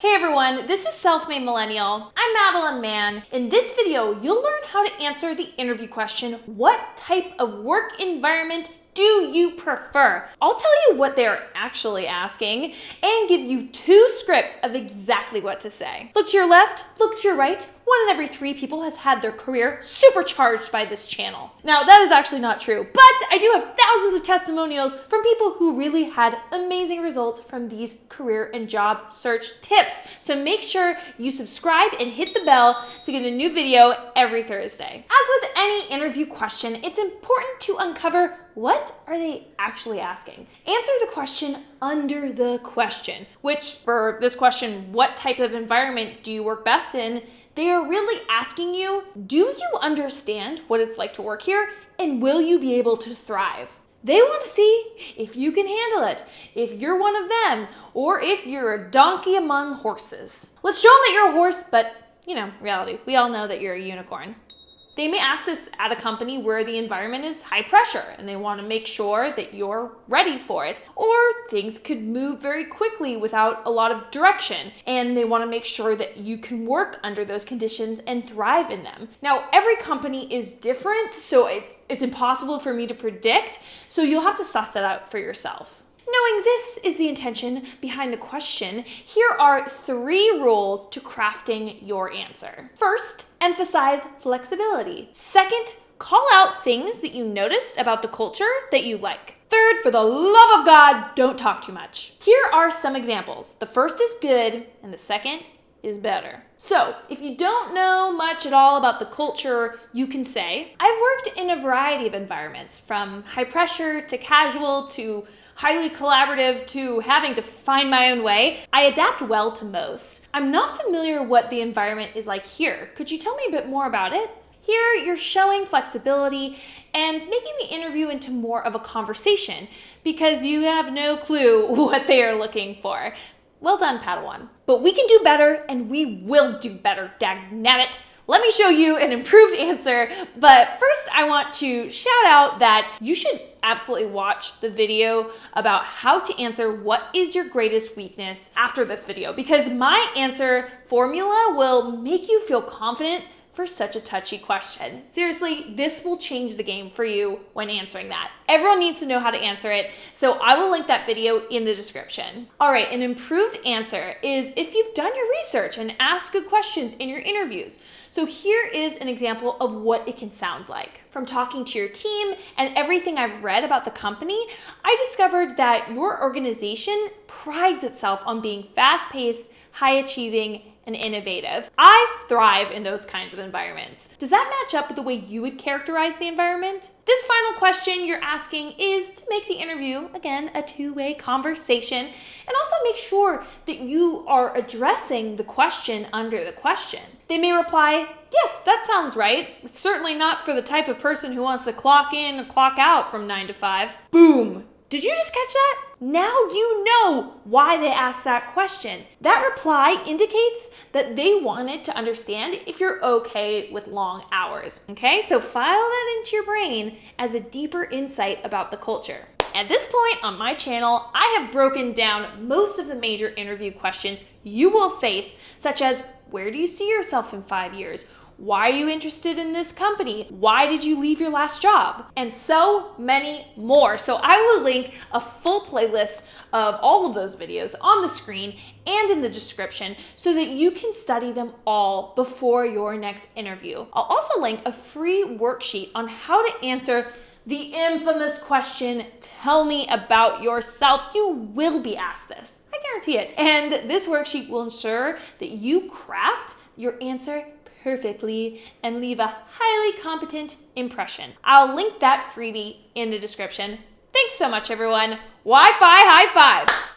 Hey everyone, this is Self-Made Millennial. I'm Madeline Mann. In this video, you'll learn how to answer the interview question, what type of work environment do you prefer? I'll tell you what they're actually asking and give you 2 scripts of exactly what to say. Look to your left, look to your right. 1 in every 3 people has had their career supercharged by this channel. Now, that is actually not true, but I do have thousands of testimonials from people who really had amazing results from these career and job search tips. So make sure you subscribe and hit the bell to get a new video every Thursday. As with any interview question, it's important to uncover what are they actually asking. Answer the question under the question, which for this question, what type of environment do you work best in? They are really asking you, do you understand what it's like to work here and will you be able to thrive? They want to see if you can handle it, if you're one of them, or if you're a donkey among horses. Let's show them that you're a horse, but reality, we all know that you're a unicorn. They may ask this at a company where the environment is high pressure and they want to make sure that you're ready for it. Or things could move very quickly without a lot of direction and they want to make sure that you can work under those conditions and thrive in them. Now, every company is different, so it's impossible for me to predict, so you'll have to suss that out for yourself. Knowing this is the intention behind the question, here are 3 rules to crafting your answer. First, emphasize flexibility. Second, call out things that you noticed about the culture that you like. Third, for the love of God, don't talk too much. Here are some examples. The first is good, and the second is better. So, if you don't know much at all about the culture, you can say, I've worked in a variety of environments, from high pressure to casual to highly collaborative to having to find my own way. I adapt well to most. I'm not familiar what the environment is like here. Could you tell me a bit more about it? Here, you're showing flexibility and making the interview into more of a conversation because you have no clue what they are looking for. Well done, Padawan. But we can do better and we will do better, dagnabbit. Let me show you an improved answer, but first I want to shout out that you should absolutely watch the video about how to answer what is your greatest weakness after this video, because my answer formula will make you feel confident for such a touchy question. Seriously, this will change the game for you when answering that. Everyone needs to know how to answer it, so I will link that video in the description. All right, an improved answer is if you've done your research and asked good questions in your interviews. So here is an example of what it can sound like. From talking to your team and everything I've read about the company, I discovered that your organization prides itself on being fast-paced, high-achieving, and innovative. I thrive in those kinds of environments. Does that match up with the way you would characterize the environment? This final question you're asking is to make the interview, again, a 2-way conversation, and also make sure that you are addressing the question under the question. They may reply, yes, that sounds right. It's certainly not for the type of person who wants to clock in and clock out from 9 to 5. Boom! Did you just catch that? Now you know why they asked that question. That reply indicates that they wanted to understand if you're okay with long hours. Okay, so file that into your brain as a deeper insight about the culture. At this point on my channel, I have broken down most of the major interview questions you will face, such as where do you see yourself in 5 years? Why are you interested in this company? Why did you leave your last job? And so many more. So I will link a full playlist of all of those videos on the screen and in the description so that you can study them all before your next interview. I'll also link a free worksheet on how to answer the infamous question, tell me about yourself. You will be asked this, I guarantee it. And this worksheet will ensure that you craft your answer perfectly and leave a highly competent impression. I'll link that freebie in the description. Thanks so much, everyone. Wi-Fi high five.